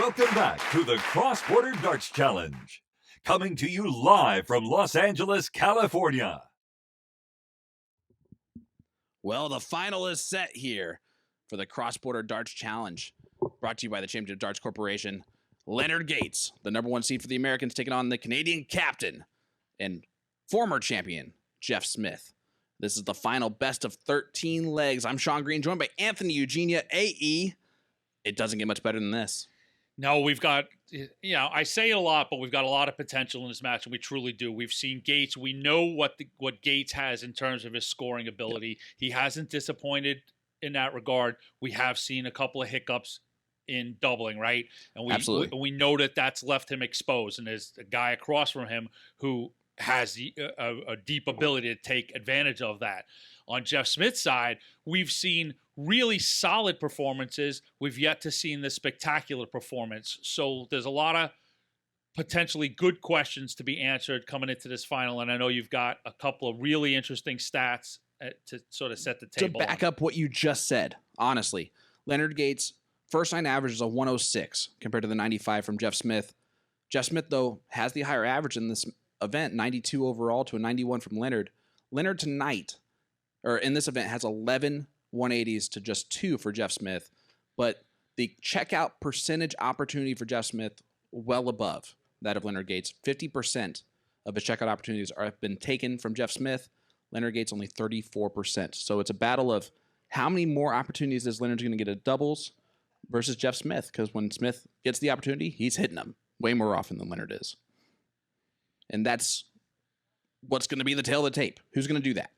Welcome back to the Cross-Border Darts Challenge. Coming to you live from Los Angeles, California. Well, the final is set here for the Cross-Border Darts Challenge. Brought to you by the Championship Darts Corporation. Leonard Gates, the #1 seed for the Americans, taking on the Canadian captain and former champion, Jeff Smith. This is the final best of 13 legs. I'm Sean Green, joined by Anthony Eugenia, AE. It doesn't get much better than this. No, we've got, I say it a lot, but we've got a lot of potential in this match, and we truly do. We've seen Gates. We know what Gates has in terms of his scoring ability. Yep. He hasn't disappointed in that regard. We have seen a couple of hiccups in doubling, right? And we know that that's left him exposed, and there's a guy across from him who has a deep ability to take advantage of that. On Jeff Smith's side, we've seen really solid performances. We've yet to see the spectacular performance. So there's a lot of potentially good questions to be answered coming into this final. And I know you've got a couple of really interesting stats to sort of set the table. To back up what you just said, honestly, Leonard Gates' first 9 average is a 106 compared to the 95 from Jeff Smith. Jeff Smith, though, has the higher average in this event, 92 overall to a 91 from Leonard. Leonard tonight, or in this event, has 11 180s to just 2 for Jeff Smith, but the checkout percentage opportunity for Jeff Smith well above that of Leonard Gates. 50% of his checkout opportunities have been taken from Jeff Smith. Leonard Gates only 34%. So it's a battle of how many more opportunities is Leonard going to get at doubles versus Jeff Smith, because when Smith gets the opportunity, he's hitting them way more often than Leonard is. And that's what's going to be the tail of the tape. Who's going to do that?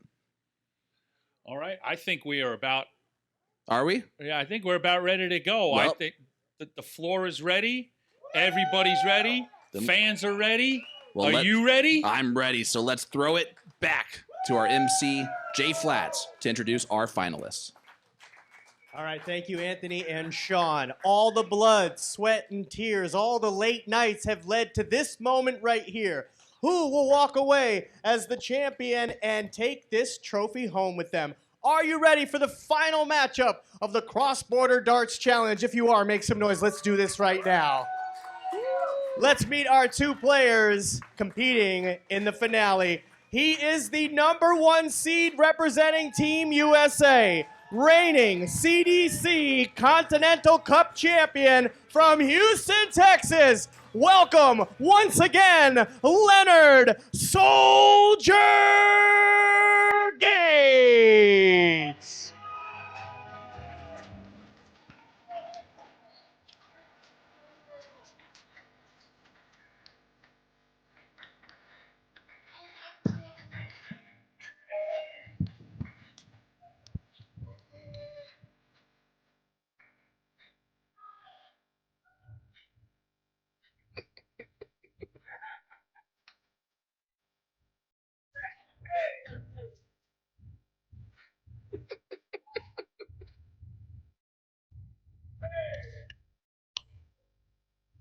All right. I think we are about... Are we? Yeah, I think we're about ready to go. Well, I think that the floor is ready. Everybody's ready. Fans are ready. Well, are you ready? I'm ready. So let's throw it back to our MC, Jay Flats, to introduce our finalists. All right, thank you, Anthony and Sean. All the blood, sweat, and tears, all the late nights have led to this moment right here. Who will walk away as the champion and take this trophy home with them? Are you ready for the final matchup of the Cross-Border Darts Challenge? If you are, make some noise. Let's do this right now. Let's meet our 2 players competing in the finale. He is the #1 seed representing Team USA, reigning Cbdc Continental Cup champion from Houston, Texas. Welcome, once again, Leonard Soldier Gates.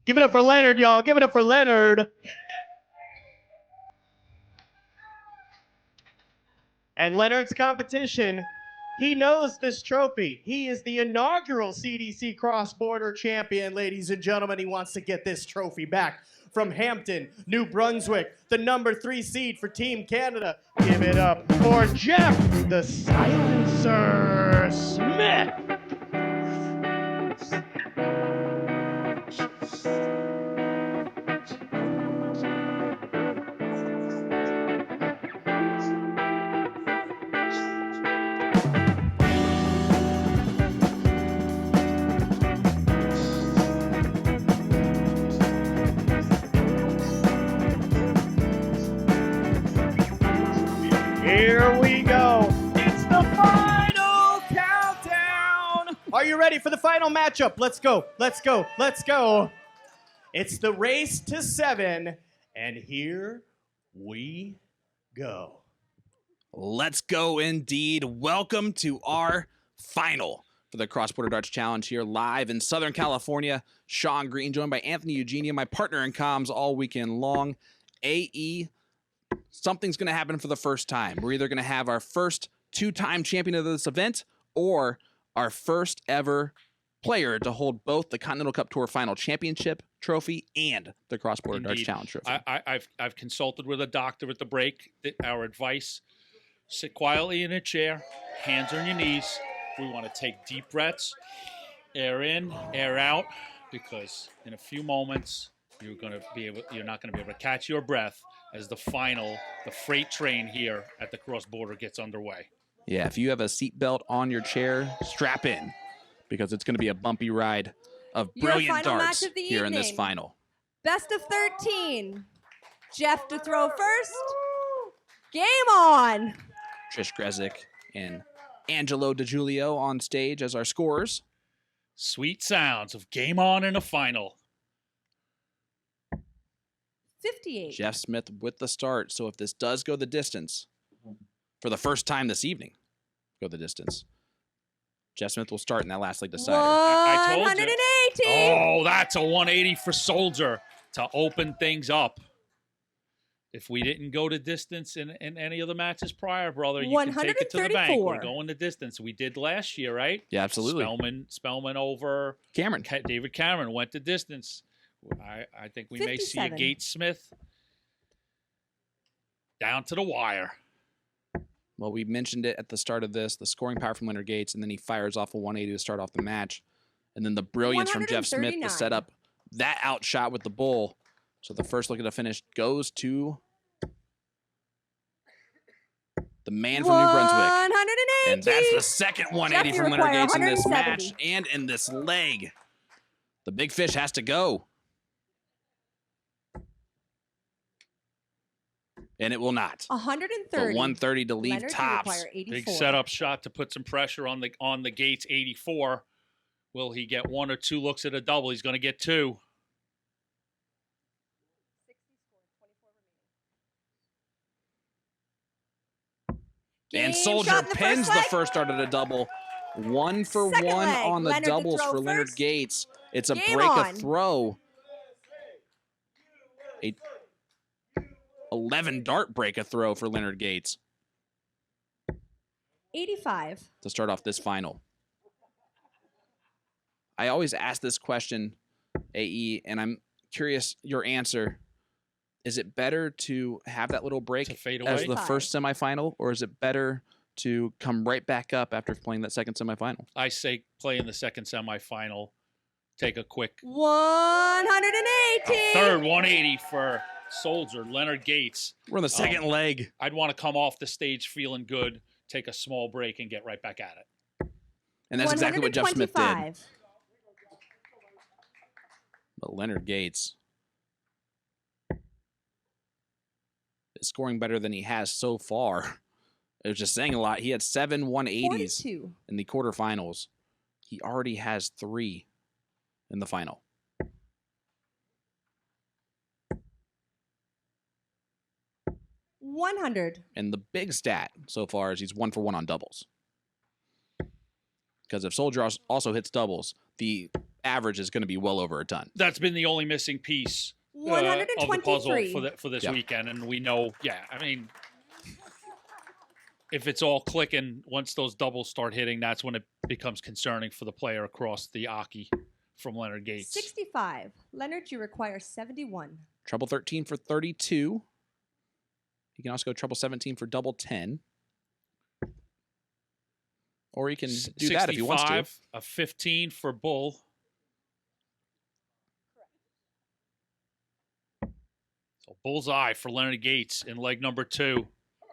Give it up for Leonard, y'all. Give it up for Leonard. And Leonard's competition, he knows this trophy. He is the inaugural Cbdc Cross-Border champion, ladies and gentlemen. He wants to get this trophy back from Hampton, New Brunswick, the #3 seed for Team Canada. Give it up for Jeff, the Silencer Smith. Here we go. It's the final countdown. Are you ready for the final matchup? Let's go. Let's go. Let's go. It's the race to 7, and here we go. Let's go indeed. Welcome to our final for the Cross-Border Darts Challenge here live in Southern California. Sean Green, joined by Anthony Eugenia, my partner in comms all weekend long. AE, something's going to happen for the first time. We're either going to have our first 2-time champion of this event or our first ever player to hold both the Continental Cup Tour Final Championship trophy and the Cross Border Darts Indeed. Challenge trophy. I've consulted with a doctor at the break. Our advice: sit quietly in a chair, hands on your knees. We want to take deep breaths, air in, air out, because in a few moments you're not going to be able to catch your breath as the freight train here at the Cross Border gets underway. Yeah, if you have a seatbelt on your chair, strap in, because it's going to be a bumpy ride of Your brilliant final darts match of the here in this evening. final. Best of 13. Jeff to throw first. Game on. Trish Grezik and Angelo DiGiulio on stage as our scorers. Sweet sounds of game on in a final. 58. Jeff Smith with the start. So if this does go the distance, for the first time this evening, go the distance, Jeff Smith will start in that last leg decider. I told you. 180. Oh, that's a 180 for Soldier to open things up. If we didn't go to distance in any of the matches prior, brother, you can take it to the bank. We're 134. going to distance. We did last year, right? Yeah, absolutely. Spellman over Cameron. David Cameron went to distance. I think we may see a 57. Gates Smith down to the wire. Well, we mentioned it at the start of this, the scoring power from Leonard Gates, and then he fires off a 180 to start off the match. And then the brilliance from Jeff Smith to 139. set up that outshot with the bull. So the first look at the finish goes to the man from New Brunswick. 180. And that's the second 180 Jeff, you from Leonard require Gates in this 170. match and in this leg. The big fish has to go. And it will not. 130. But 130 to leave Leonard, you tops. require 84. Big setup shot to put some pressure on the Gates 84. Will he get one or two looks at a double? He's going to get two. And Game Soldier shot in the pins first the leg. first start of the double. 1 for Second 1 leg. on the Leonard to doubles throw for Leonard first. Gates. It's a Game break on. a throw. A 11 dart break a throw for Leonard Gates 85. to start off this final. I always ask this question, AE, and I'm curious your answer. Is it better to have that little break To fade as away? the first semifinal, or is it better to come right back up after playing that second semifinal? I say play in the second semifinal. Take a quick 180. third 180 for Soldier, Leonard Gates. We're in the second leg. I'd want to come off the stage feeling good, take a small break, and get right back at it. And that's exactly what Jeff Smith did. 125. But Leonard Gates is scoring better than he has so far. It was just saying a lot. He had 7 180s 42. in the quarterfinals. He already has 3 in the final. $100. And the big stat so far is he's 1 for 1 on doubles. Because if Soldier also hits doubles, the average is going to be well over a ton. That's been the only missing piece of the puzzle 123. for this Yeah. weekend, and we know, I mean, if it's all clicking, once those doubles start hitting, that's when it becomes concerning for the player across the Aki from Leonard Gates. 65. Leonard, you require 71. Treble 13 for 32. He can also go treble 17 for double 10. Or he can do that if he wants to. 65, a 15 for Bull. So bullseye for Leonard Gates in leg number 2.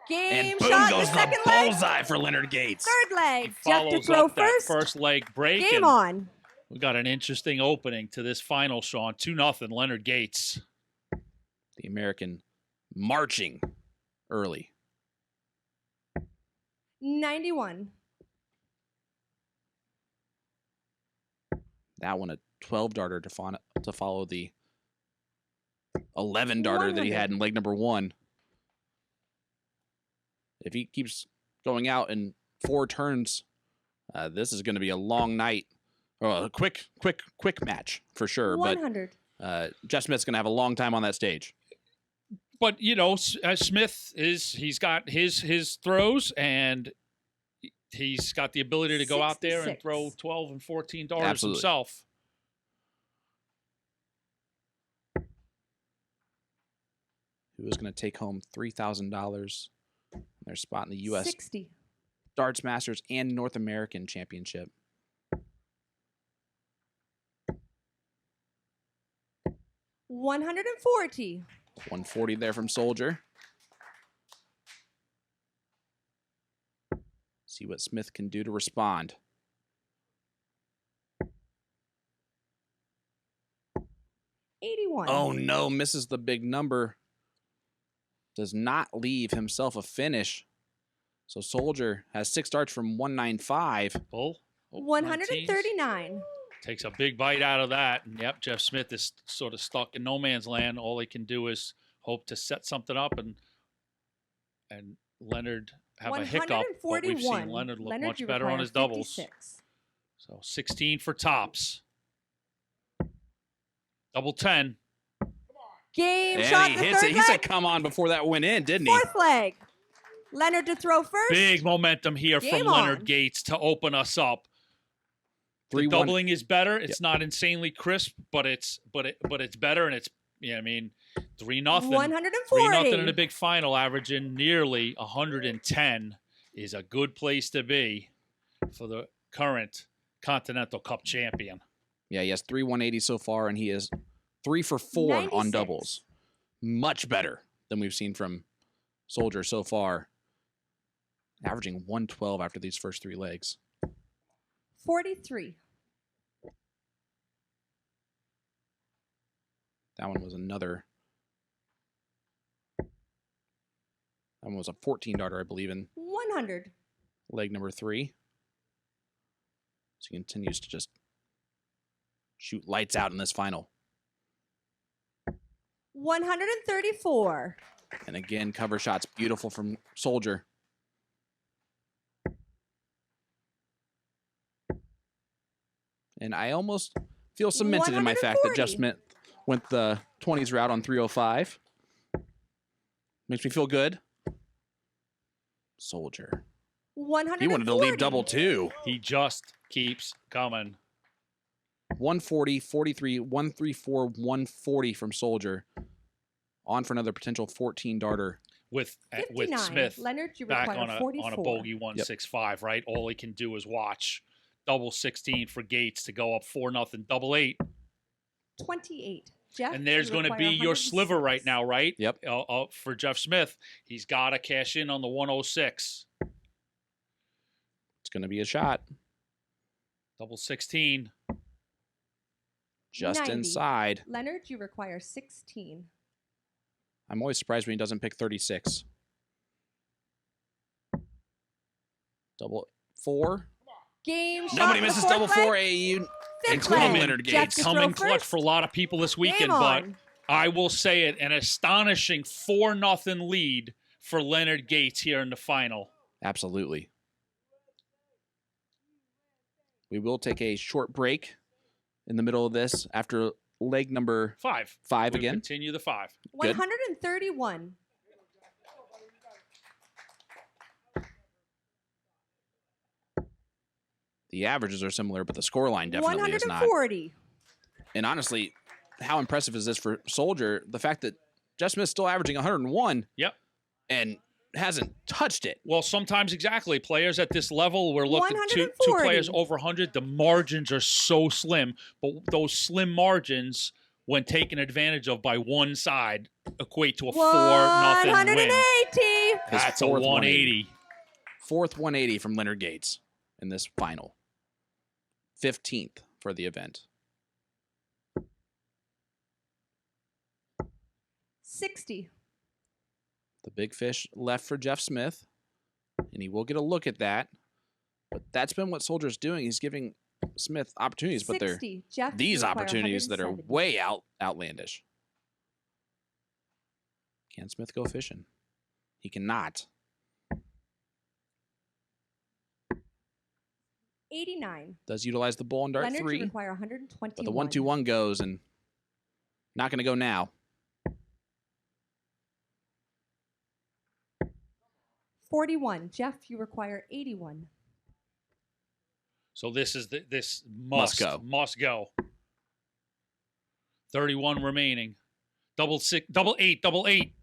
Game And boom shot in goes the the second leg. bullseye for Leonard Gates. Third He leg. Jeff to follows throw up that first. first leg break. Game and on. we got an interesting opening to this final, Sean. 2-0 Leonard Gates. The American marching early. 91. That one a 12 darter to follow the 11 darter that he had in leg number 1. If he keeps going out in 4 turns, this is going to be a long night. Or a quick match for sure. 100. But Jeff Smith's going to have a long time on that stage. But, you know, Smith he's got his throws, and he's got the ability to go out there and 66. throw 12 and 14 darters Absolutely. himself. Who is going to take home $3,000 in their spot in the U.S. 60. Darts Masters and North American Championship. 140. 140 there from Soldier. See what Smith can do to respond. $81. Oh no, misses the big number. Does not leave himself a finish. So Soldier has 6 darts from 195. Bull. 139. Takes a big bite out of that. And yep, Jeff Smith is sort of stuck in no man's land. All he can do is hope to set something up and Leonard have a hiccup. But we've seen Leonard look much better on his doubles. 56. So 16 for tops. Double 10. Game And shot. he The hits third it. He said, leg. come on, before that went in, didn't he? Fourth leg. Leonard to throw first. Big momentum here Game from Leonard on. Gates to open us up. The 3-1. doubling is better. It's not insanely crisp, but it's better, and it's 3-0. 140. 3-0 in a big final, averaging nearly 110 is a good place to be for the current Continental Cup champion. Yeah, he has 3 180 so far, and he is 3 for 4 on 96. doubles. Much better than we've seen from Soldier so far. Averaging 112 after these first 3 legs. 43. That one was another. That one was a 14 darter, I believe, in 100. leg number 3. So he continues to just shoot lights out in this final. 134. And again, cover shots beautiful from Soldier. And I almost feel cemented in my fact that Jeff 140. Smith went the 20s route on 305. Makes me feel good. Soldier. 140. He wanted to leave double 2. He just keeps coming. 140, 43, 134, 140 from Soldier. On for another potential 14 darter. With 59. Smith Leonard, you back require on a 44. bogey 165, right? All he can do is watch. Double 16 for Gates to go up 4-0, double 8. 28. Jeff, And there's you going to require be your 106. sliver right now, right? Yep. For Jeff Smith, he's got to cash in on the 106. It's going to be a shot. Double 16. Just 90. inside. Leonard, you require 16. I'm always surprised when he doesn't pick 36. Double 4. Game shot. Nobody the misses fourth double leg. 4. Fifth including leg. Leonard Jeff Gates. to Coming throw clutch first. for a lot of people this weekend, Game but on. I will say it, an astonishing 4-0 lead for Leonard Gates here in the final. Absolutely. We will take a short break in the middle of this after leg number 5. 5 We'll again. Continue the 5. Good. 131. The averages are similar, but the scoreline definitely is not. 140. And honestly, how impressive is this for Soldier? The fact that Jeff Smith's still averaging 101 Yep. and hasn't touched it. Well, sometimes exactly. Players at this level, we're looking at two 140. players over 100. The margins are so slim, but those slim margins, when taken advantage of by one side, equate to a 4-0 win. 180. His That's a fourth 180. Fourth 180 from Leonard Gates in this final. 15th for the event. 60. The big fish left for Jeff Smith, and he will get a look at that. But that's been what Soldier's doing. He's giving Smith opportunities, but they're 60. Jeff, these you require opportunities that are 170. way outlandish. Can Smith go fishing? He cannot. 89. Does utilize the bull and dart Leonard, you 3, require 121. but the 1-2-1 goes, and not going to go now. 41. Jeff, you require 81. So this is this Must must go. go. 31 remaining. Double eight.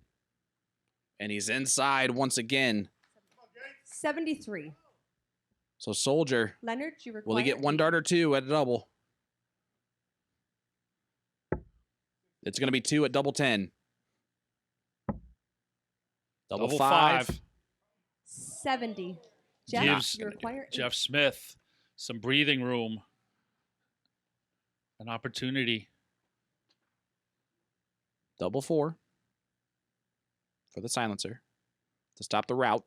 And he's inside once again. 73. So Soldier, Leonard, you require. will he get one dart or two at a double? It's going to be 2 at double 10. Double five. 70. Jeff, Gives you require. Jeff Smith some breathing room. An opportunity. Double 4 for the silencer to stop the route.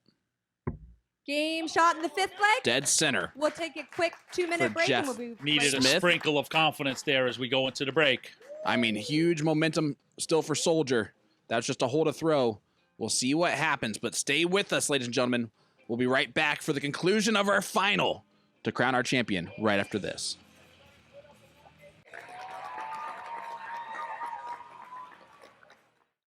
Game shot in the 5th leg. Dead center. We'll take a quick 2-minute For break Jeff. and we'll be Needed right a Smith. sprinkle of confidence there as we go into the break. I mean, huge momentum still for Soldier. That's just a hold a throw. We'll see what happens, but stay with us, ladies and gentlemen. We'll be right back for the conclusion of our final to crown our champion right after this.